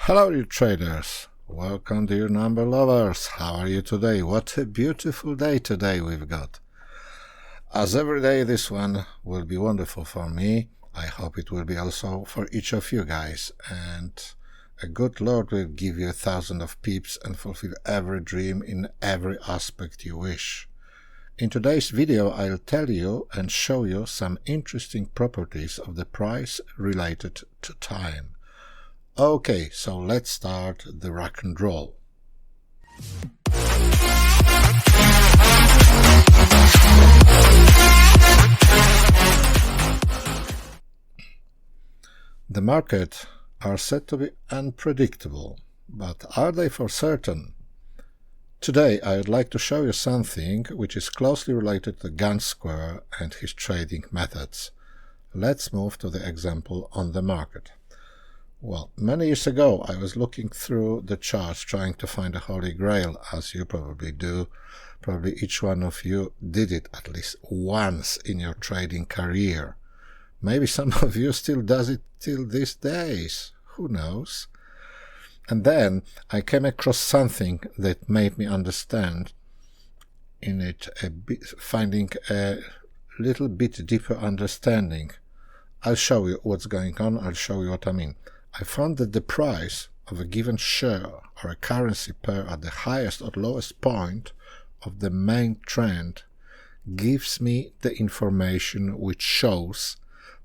Hello you traders, welcome to you number lovers. How are you today? What a beautiful day today we've got. As every day, this one will be wonderful for me. I hope it will be also for each of you guys, and a good Lord will give you 1,000 of pips and fulfill every dream in every aspect you wish. In today's video I'll tell you and show you some interesting properties of the price related to time. Okay, so let's start the rock and roll. The market are said to be unpredictable, but are they for certain? Today I would like to show you something which is closely related to Gann square and his trading methods. Let's move to the example on the market. Well, many years ago I was looking through the charts trying to find a holy grail, as you probably do. Probably each one of you did it at least once in your trading career. Maybe some of you still does it till these days, who knows? And then I came across something that made me understand in it a bit, finding a little bit deeper understanding. I'll show you what's going on, I'll show you what I mean. I found that the price of a given share or a currency pair at the highest or lowest point of the main trend gives me the information which shows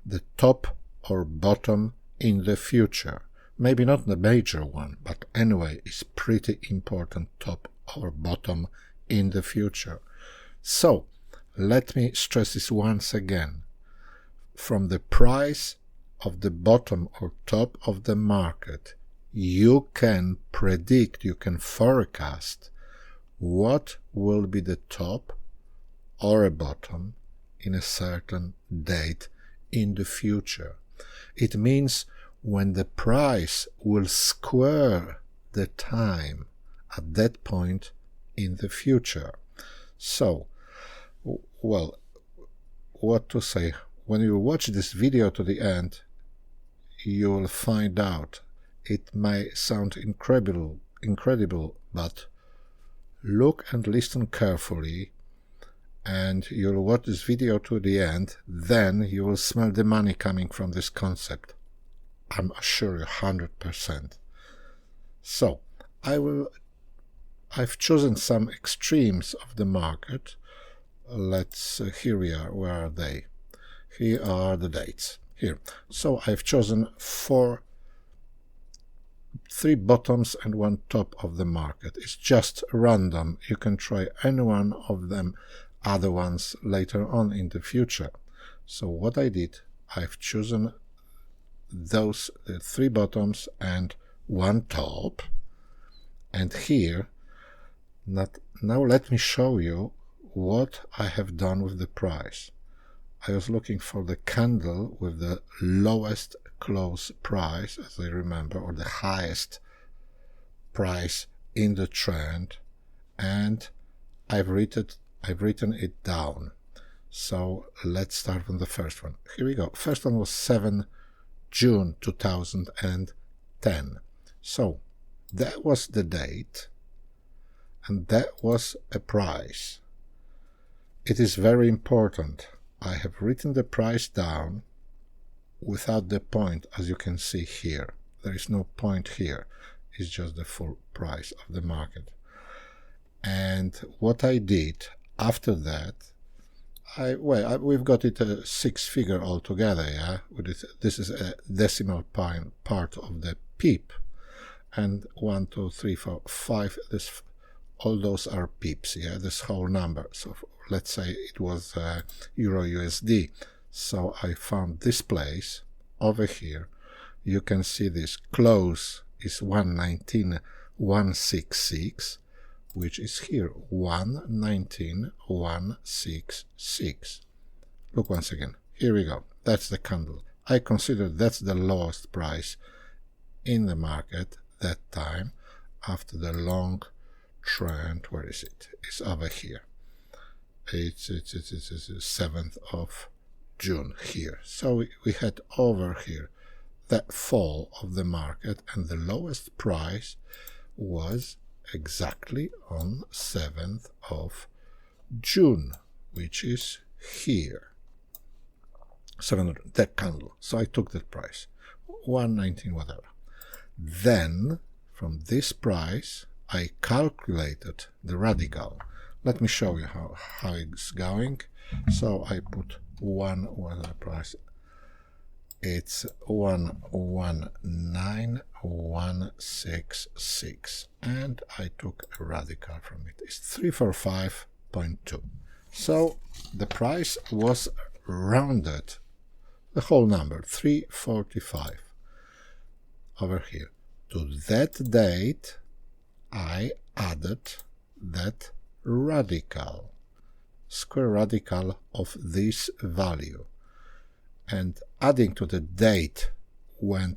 the top or bottom in the future. Maybe not the major one, but anyway, it's pretty important top or bottom in the future. So, let me stress this once again. From the price of the bottom or top of the market, you can predict, you can forecast what will be the top or a bottom in a certain date in the future. It means when the price will square the time at that point in the future. So, well, what to say? When you watch this video to the end, you will find out. It may sound incredible, but look and listen carefully, and you'll watch this video to the end, then you will smell the money coming from this concept. I'm assure you 100%. So, I've chosen some extremes of the market. Here we are. Where are they? Here are the dates. Here. So I've chosen three bottoms and one top of the market. It's just random. You can try any one of them, other ones later on in the future. So what I did, I've chosen those three bottoms and one top. And here, now let me show you what I have done with the price. I was looking for the candle with the lowest close price, as I remember, or the highest price in the trend, and I've written it down. So let's start from the first one. Here we go. First one was 7 June 2010. So that was the date, and that was a price. It is very important. I have written the price down without the point, as you can see here. There is no point here. It's just the full price of the market. And what I did after that, we've got it a 6-figure altogether, yeah? This is a decimal part of the pip. And 1, 2, 3, 4, 5, all those are pips, yeah? This whole number. So let's say it was Euro USD. So I found this place over here. You can see this close is 119,166, which is here 119,166. Look once again. Here we go. That's the candle. I consider that's the lowest price in the market that time after the long trend. Where is it? It's over here. It's 7th of June here. So we had over here the fall of the market, and the lowest price was exactly on 7th of June, which is here. 700, that candle. So I took that price, 119 whatever. Then from this price I calculated the radical. Let me show you how it's going. So I put what the price? It's 119166, and I took a radical from it. It's 345.2. So the price was rounded, the whole number, 345 over here. To that date I added that radical, square radical of this value, and adding to the date when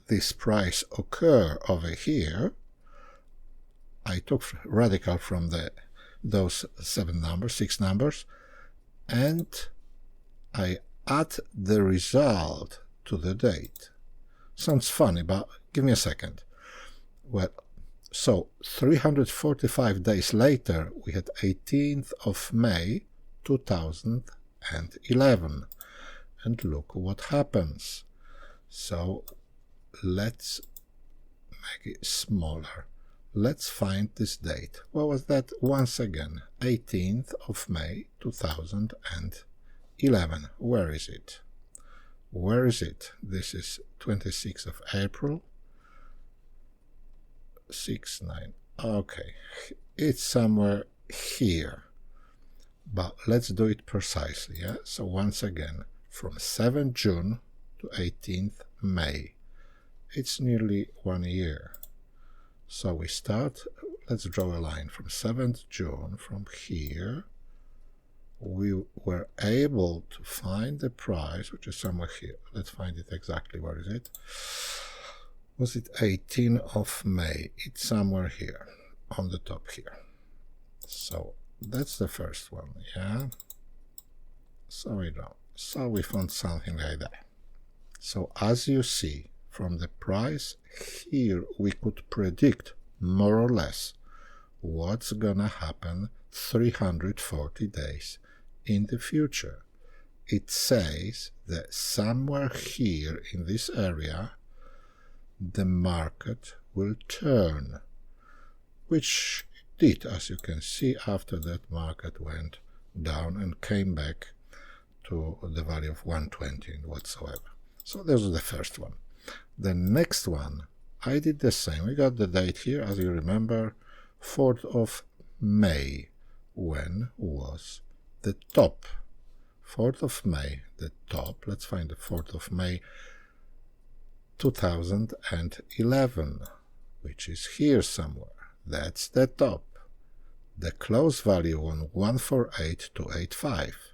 this price occur over here, I took radical from those 6 numbers, and I add the result to the date. Sounds funny, but give me a second. Well, so 345 days later, we had 18th of May 2011. And look what happens. So let's make it smaller. Let's find this date. What was that? Once again, 18th of May 2011. Where is it? Where is it? This is 26th of April. 6-9. Okay, it's somewhere here. But let's do it precisely. Yeah. So once again, from 7th June to 18th May. It's nearly 1 year. So we start, let's draw a line from 7th June, from here. We were able to find the price, which is somewhere here. Let's find it exactly. Where is it? Was it 18th of May? It's somewhere here, on the top here. So that's the first one, yeah? So we know. So we found something like that. So as you see, from the price here, we could predict more or less what's gonna happen 340 days in the future. It says that somewhere here in this area, the market will turn, which it did, as you can see. After that, market went down and came back to the value of 120 and whatsoever. So this was the first one. The next one, I did the same. We got the date here, as you remember, 4th of May, when was the top. 4th of May, the top. Let's find the 4th of May 2011, which is here somewhere. That's the top. The close value on 148285.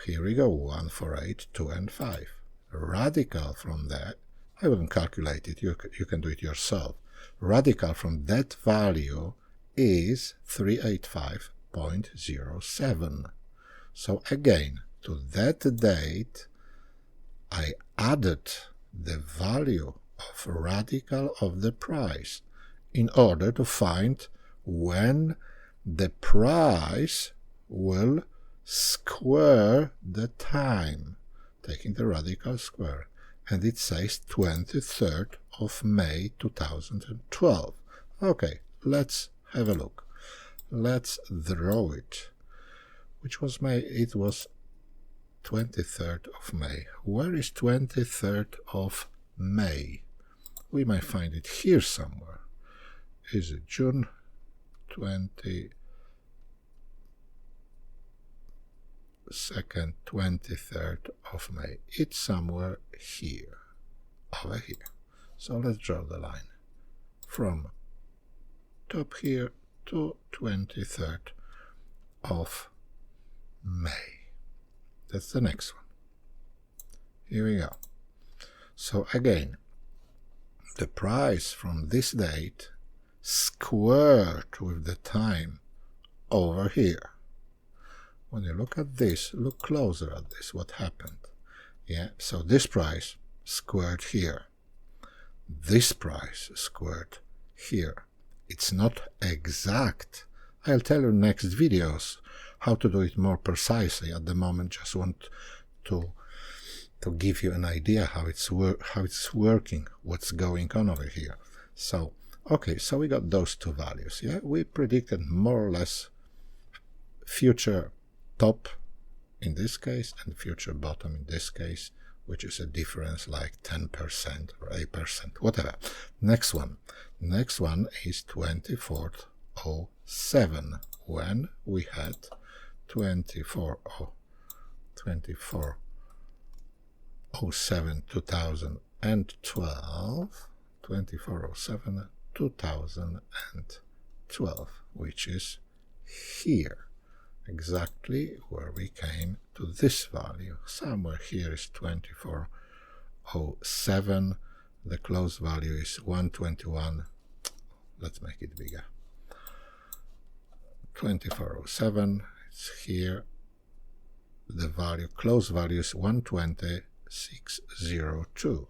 Here we go, 148285. Radical from that, I wouldn't calculate it, you can do it yourself. Radical from that value is 385.07. So again, to that date, I added the value of radical of the price in order to find when the price will square the time, taking the radical square, and it says 23rd of May 2012. Okay, let's have a look. Let's draw it. Which was May? It was 23rd of May. Where is 23rd of May? We might find it here somewhere. Is it June 22nd, 23rd of May? It's somewhere here, over here. So let's draw the line from top here to 23rd of May. That's the next one. Here we go. So again, the price from this date squared with the time over here. When you look at this, look closer at this, what happened. Yeah, so this price squared here, this price squared here. It's not exact. I'll tell you in next videos how to do it more precisely. At the moment, just want to give you an idea how it's working, what's going on over here. So, okay, so we got those two values. Yeah, we predicted more or less future top in this case and future bottom in this case, which is a difference like 10% or 8%, whatever. Next one is 2407, when we had 2407 2012, 2407 2012, which is here, exactly where we came to this value. Somewhere here is 2407, the close value is 121. Let's make it bigger. 2407, it's here. The value, close value is 120,602.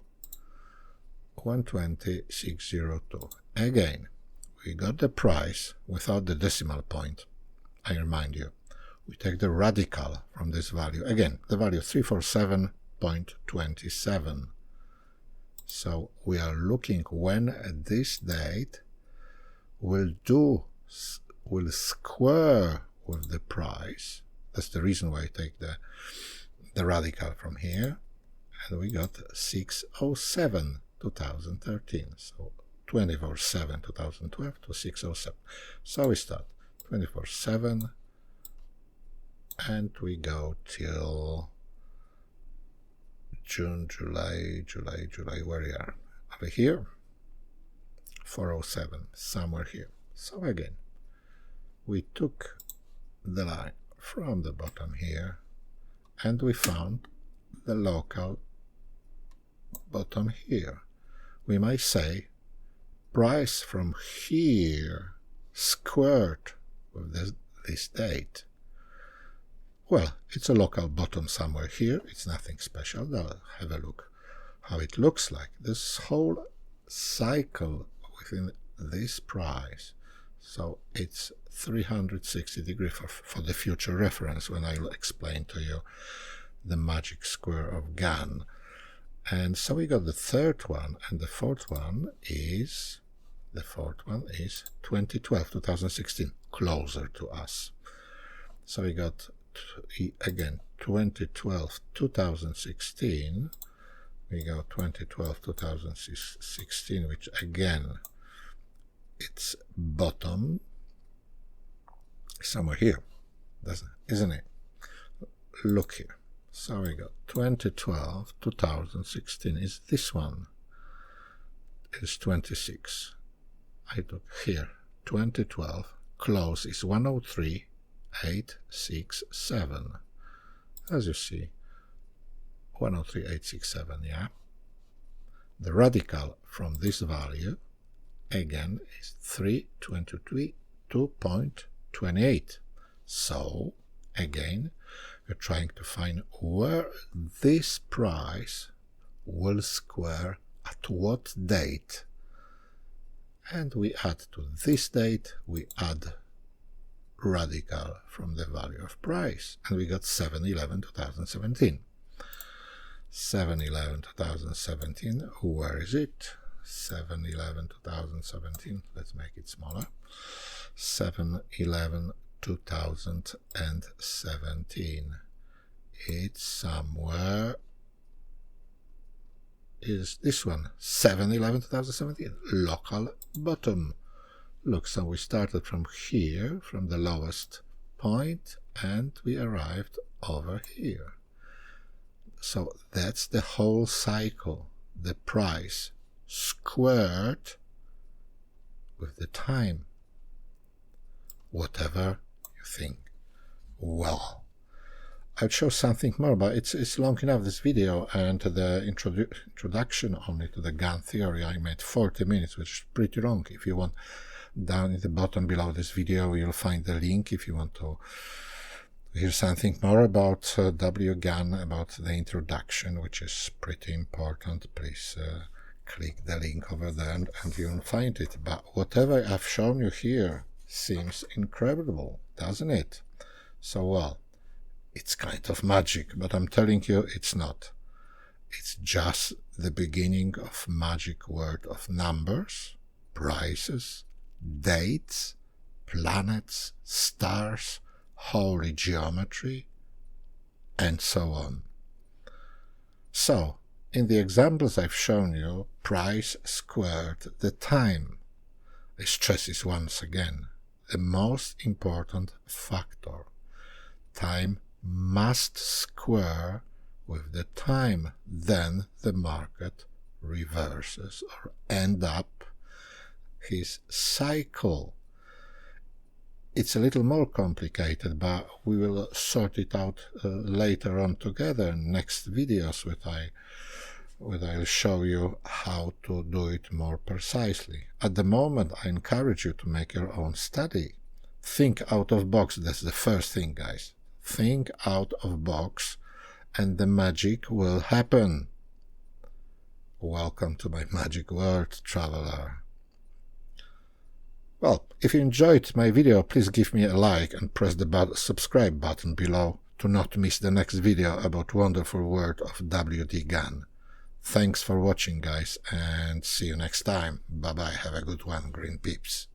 120,602. Again, we got the price without the decimal point. I remind you, we take the radical from this value. Again, the value 347.27. So we are looking when at this date will square with the price. That's the reason why I take the radical from here. And we got 607 2013. So 24/7 2012 to 607. So we start 24/7 and we go till June, July, where we are. Over here, 407, somewhere here. So again, we took the line from the bottom here and we found the local bottom here. We might say price from here squared with this date. Well, it's a local bottom somewhere here. It's nothing special. Now have a look how it looks like. This whole cycle within this price. So it's 360 degrees for the future reference when I'll explain to you the magic square of Gann. And so we got the third one, and the fourth one is 2016, closer to us. So we got again 2012 2016, we go 2012 2016, which again it's bottom somewhere here, isn't it? Look here. So we got 2012 2016 is this one, is 26. I took here 2012, close is 103,867. As you see, 103,867, yeah. The radical from this value again is 322.28. So again, we're trying to find where this price will square at what date. And we add to this date, we add radical from the value of price. And we got 7/11/2017. 7/11/2017, where is it? 7/11/2017, let's make it smaller. 7/11/2017. It's somewhere, is this one, 7/11/2017, local bottom. Look, so we started from here, from the lowest point, and we arrived over here. So that's the whole cycle, the price squared with the time, whatever you think. Well, I'll show something more, but it's long enough, this video, and the introduction only to the Gann theory I made 40 minutes, which is pretty long. If you want, down in the bottom below this video you'll find the link if you want to Here's something more about WD Gann, about the introduction, which is pretty important. Please click the link over there and you'll find it. But whatever I've shown you here seems incredible, doesn't it? So, well, it's kind of magic, but I'm telling you it's not. It's just the beginning of magic world of numbers, prices, dates, planets, stars, holy geometry, and so on. So, in the examples I've shown you, price squared the time. I stress this once again, the most important factor. Time must square with the time, then the market reverses or end up his cycle. It's a little more complicated, but we will sort it out later on together in next videos where I'll show you how to do it more precisely. At the moment, I encourage you to make your own study. Think out of box. That's the first thing, guys. Think out of box and the magic will happen. Welcome to my magic world, traveler. Well, if you enjoyed my video, please give me a like and press the subscribe button below to not miss the next video about wonderful world of WD Gann. Thanks for watching, guys, and see you next time. Bye-bye. Have a good one, green peeps.